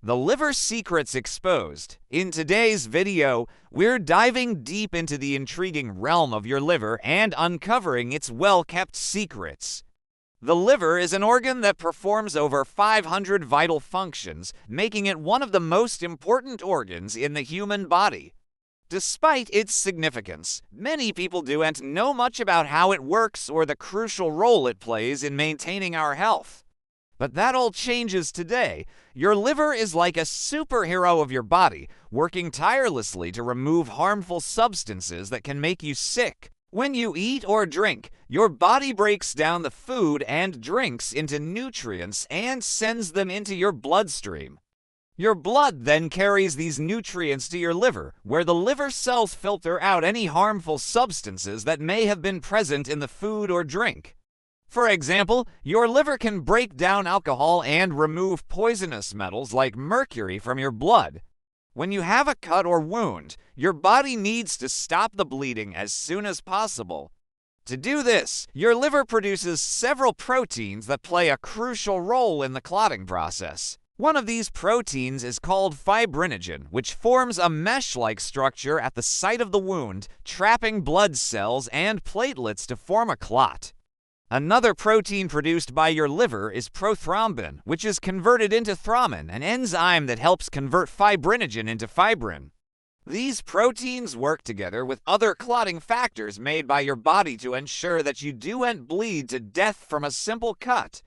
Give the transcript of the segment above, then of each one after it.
The liver secrets exposed. In today's video, we're diving deep into the intriguing realm of your liver and uncovering its well-kept secrets. The liver is an organ that performs over 500 vital functions, making it one of the most important organs in the human body. Despite its significance, many people don't know much about how it works or the crucial role it plays in maintaining our health. But that all changes today. Your liver is like a superhero of your body, working tirelessly to remove harmful substances that can make you sick. When you eat or drink, your body breaks down the food and drinks into nutrients and sends them into your bloodstream. Your blood then carries these nutrients to your liver, where the liver cells filter out any harmful substances that may have been present in the food or drink. For example, your liver can break down alcohol and remove poisonous metals like mercury from your blood. When you have a cut or wound, your body needs to stop the bleeding as soon as possible. To do this, your liver produces several proteins that play a crucial role in the clotting process. One of these proteins is called fibrinogen, which forms a mesh-like structure at the site of the wound, trapping blood cells and platelets to form a clot. Another protein produced by your liver is prothrombin, which is converted into thrombin, an enzyme that helps convert fibrinogen into fibrin. These proteins work together with other clotting factors made by your body to ensure that you don't bleed to death from a simple cut.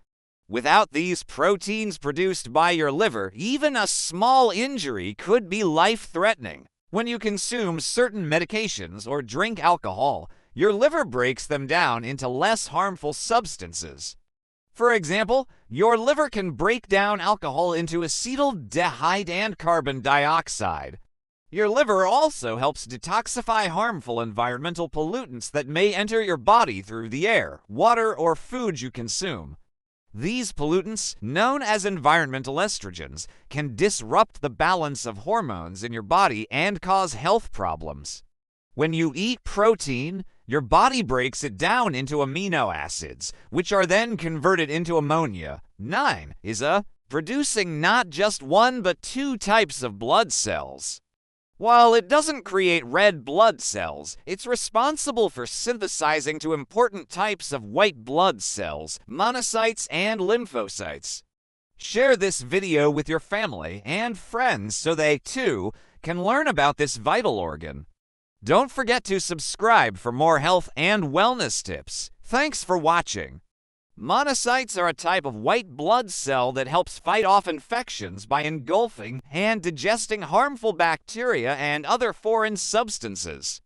Without these proteins produced by your liver, even a small injury could be life-threatening. When you consume certain medications or drink alcohol, your liver breaks them down into less harmful substances. For example, your liver can break down alcohol into acetaldehyde and carbon dioxide. Your liver also helps detoxify harmful environmental pollutants that may enter your body through the air, water, or food you consume. These pollutants, known as environmental estrogens, can disrupt the balance of hormones in your body and cause health problems. When you eat protein, your body breaks it down into amino acids, which are then converted into ammonia, 9 is producing not just one but two types of blood cells. While it doesn't create red blood cells, it's responsible for synthesizing two important types of white blood cells, monocytes and lymphocytes. Share this video with your family and friends so they, too, can learn about this vital organ. Don't forget to subscribe for more health and wellness tips. Thanks for watching. Monocytes are a type of white blood cell that helps fight off infections by engulfing and digesting harmful bacteria and other foreign substances.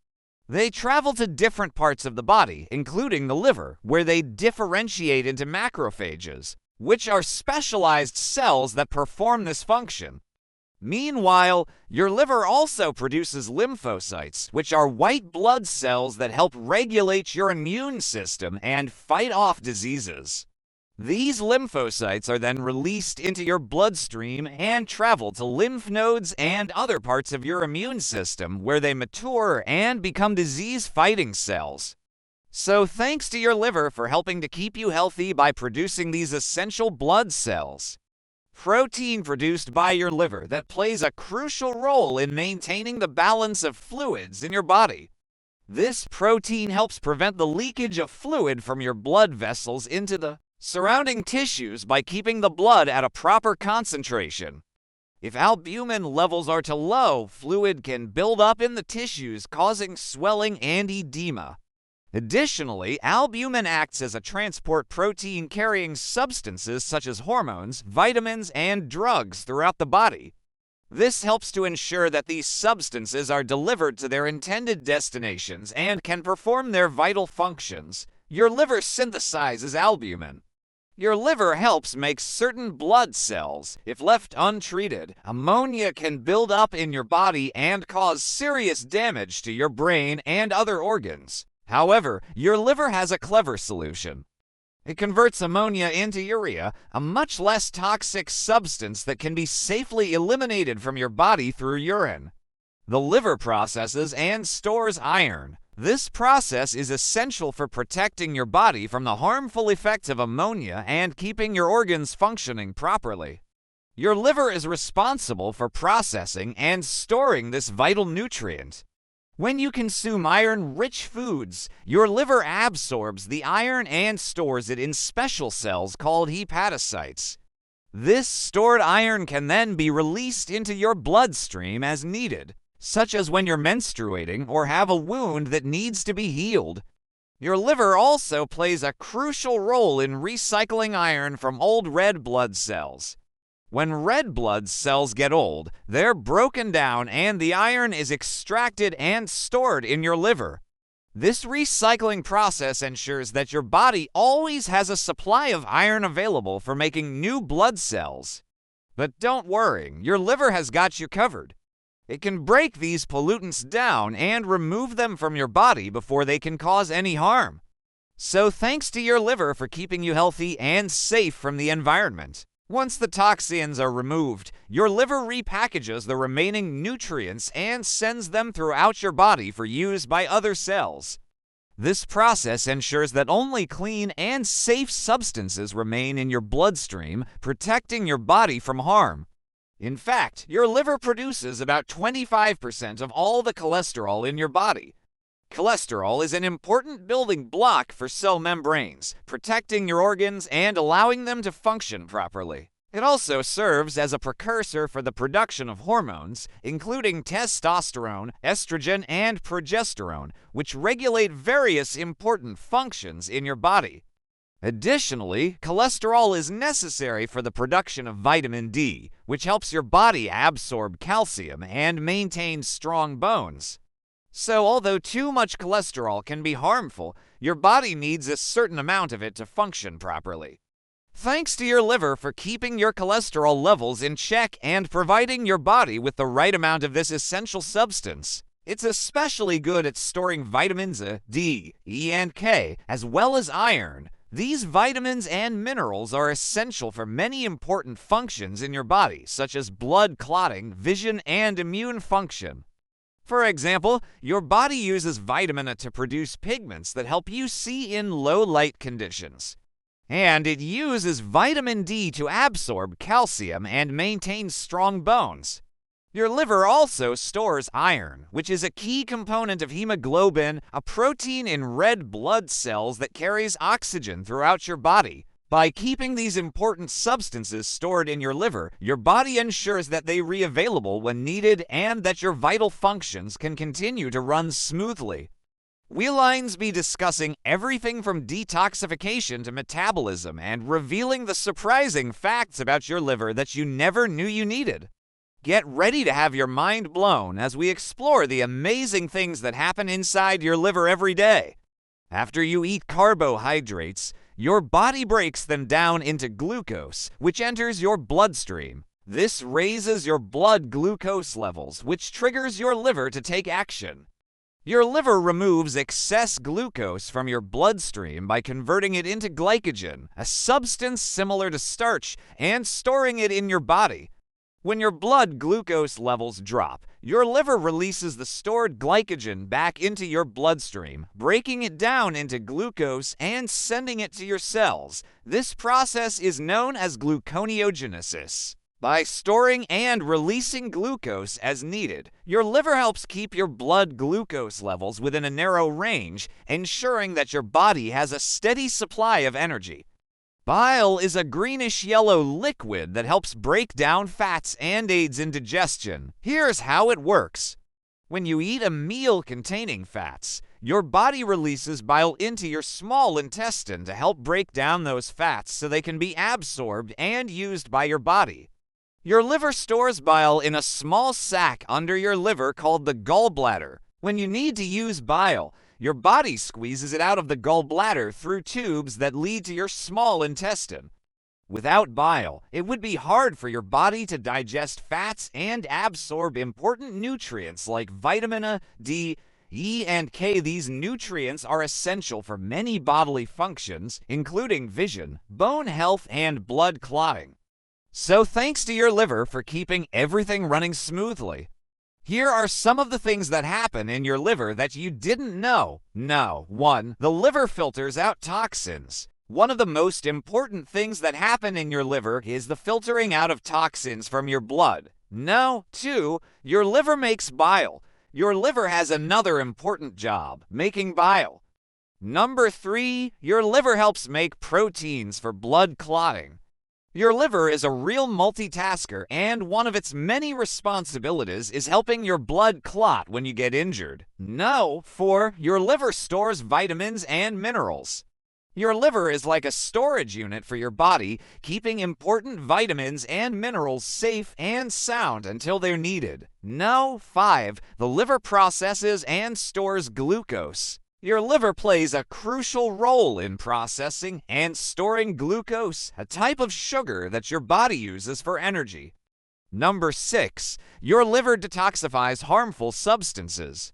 They travel to different parts of the body, including the liver, where they differentiate into macrophages, which are specialized cells that perform this function. Meanwhile, your liver also produces lymphocytes, which are white blood cells that help regulate your immune system and fight off diseases. These lymphocytes are then released into your bloodstream and travel to lymph nodes and other parts of your immune system where they mature and become disease-fighting cells. So thanks to your liver for helping to keep you healthy by producing these essential blood cells. Protein produced by your liver that plays a crucial role in maintaining the balance of fluids in your body. This protein helps prevent the leakage of fluid from your blood vessels into the surrounding tissues by keeping the blood at a proper concentration. If albumin levels are too low, fluid can build up in the tissues, causing swelling and edema. Additionally, albumin acts as a transport protein carrying substances such as hormones, vitamins, and drugs throughout the body. This helps to ensure that these substances are delivered to their intended destinations and can perform their vital functions. Your liver synthesizes albumin. Your liver helps make certain blood cells. If left untreated, ammonia can build up in your body and cause serious damage to your brain and other organs. However, your liver has a clever solution. It converts ammonia into urea, a much less toxic substance that can be safely eliminated from your body through urine. The liver processes and stores iron. This process is essential for protecting your body from the harmful effects of ammonia and keeping your organs functioning properly. Your liver is responsible for processing and storing this vital nutrient. When you consume iron-rich foods, your liver absorbs the iron and stores it in special cells called hepatocytes. This stored iron can then be released into your bloodstream as needed, such as when you're menstruating or have a wound that needs to be healed. Your liver also plays a crucial role in recycling iron from old red blood cells. When red blood cells get old, they're broken down and the iron is extracted and stored in your liver. This recycling process ensures that your body always has a supply of iron available for making new blood cells. But don't worry, your liver has got you covered. It can break these pollutants down and remove them from your body before they can cause any harm. So thanks to your liver for keeping you healthy and safe from the environment. Once the toxins are removed, your liver repackages the remaining nutrients and sends them throughout your body for use by other cells. This process ensures that only clean and safe substances remain in your bloodstream, protecting your body from harm. In fact, your liver produces about 25% of all the cholesterol in your body. Cholesterol is an important building block for cell membranes, protecting your organs and allowing them to function properly. It also serves as a precursor for the production of hormones, including testosterone, estrogen, and progesterone, which regulate various important functions in your body. Additionally, cholesterol is necessary for the production of vitamin D, which helps your body absorb calcium and maintain strong bones. So, although too much cholesterol can be harmful, your body needs a certain amount of it to function properly. Thanks to your liver for keeping your cholesterol levels in check and providing your body with the right amount of this essential substance. It's especially good at storing vitamins A, D, E, and K, as well as iron. These vitamins and minerals are essential for many important functions in your body, such as blood clotting, vision, and immune function. For example, your body uses vitamin A to produce pigments that help you see in low light conditions. And it uses vitamin D to absorb calcium and maintain strong bones. Your liver also stores iron, which is a key component of hemoglobin, a protein in red blood cells that carries oxygen throughout your body. By keeping these important substances stored in your liver, your body ensures that they are available when needed and that your vital functions can continue to run smoothly. We'll be discussing everything from detoxification to metabolism and revealing the surprising facts about your liver that you never knew you needed. Get ready to have your mind blown as we explore the amazing things that happen inside your liver every day. After you eat carbohydrates, your body breaks them down into glucose, which enters your bloodstream. This raises your blood glucose levels, which triggers your liver to take action. Your liver removes excess glucose from your bloodstream by converting it into glycogen, a substance similar to starch, and storing it in your body. When your blood glucose levels drop, your liver releases the stored glycogen back into your bloodstream, breaking it down into glucose and sending it to your cells. This process is known as gluconeogenesis. By storing and releasing glucose as needed, your liver helps keep your blood glucose levels within a narrow range, ensuring that your body has a steady supply of energy. Bile is a greenish-yellow liquid that helps break down fats and aids in digestion. Here's how it works. When you eat a meal containing fats, your body releases bile into your small intestine to help break down those fats so they can be absorbed and used by your body. Your liver stores bile in a small sac under your liver called the gallbladder. When you need to use bile, your body squeezes it out of the gallbladder through tubes that lead to your small intestine. Without bile, it would be hard for your body to digest fats and absorb important nutrients like vitamin A, D, E, and K. These nutrients are essential for many bodily functions, including vision, bone health, and blood clotting. So thanks to your liver for keeping everything running smoothly. Here are some of the things that happen in your liver that you didn't know. 1. The liver filters out toxins. One of the most important things that happen in your liver is the filtering out of toxins from your blood. No. 2. Your liver makes bile. Your liver has another important job, making bile. Number 3. Your liver helps make proteins for blood clotting. Your liver is a real multitasker, and one of its many responsibilities is helping your blood clot when you get injured. No. 4. Your liver stores vitamins and minerals. Your liver is like a storage unit for your body, keeping important vitamins and minerals safe and sound until they're needed. No. 5. The liver processes and stores glucose. Your liver plays a crucial role in processing and storing glucose, a type of sugar that your body uses for energy. Number 6. Your liver detoxifies harmful substances.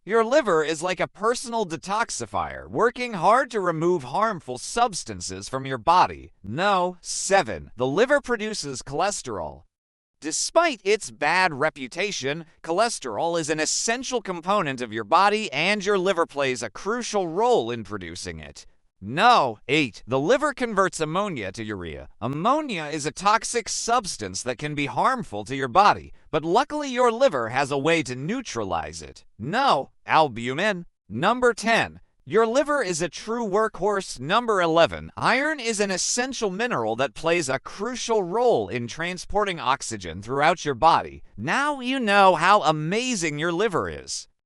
Your liver is like a personal detoxifier, working hard to remove harmful substances from your body. No. 7. The liver produces cholesterol. Despite its bad reputation, cholesterol is an essential component of your body, and your liver plays a crucial role in producing it. No. 8. The liver converts ammonia to urea. Ammonia is a toxic substance that can be harmful to your body, but luckily your liver has a way to neutralize it. No. Albumin. Number 10. Your liver is a true workhorse. Number 11. Iron is an essential mineral that plays a crucial role in transporting oxygen throughout your body. Now you know how amazing your liver is.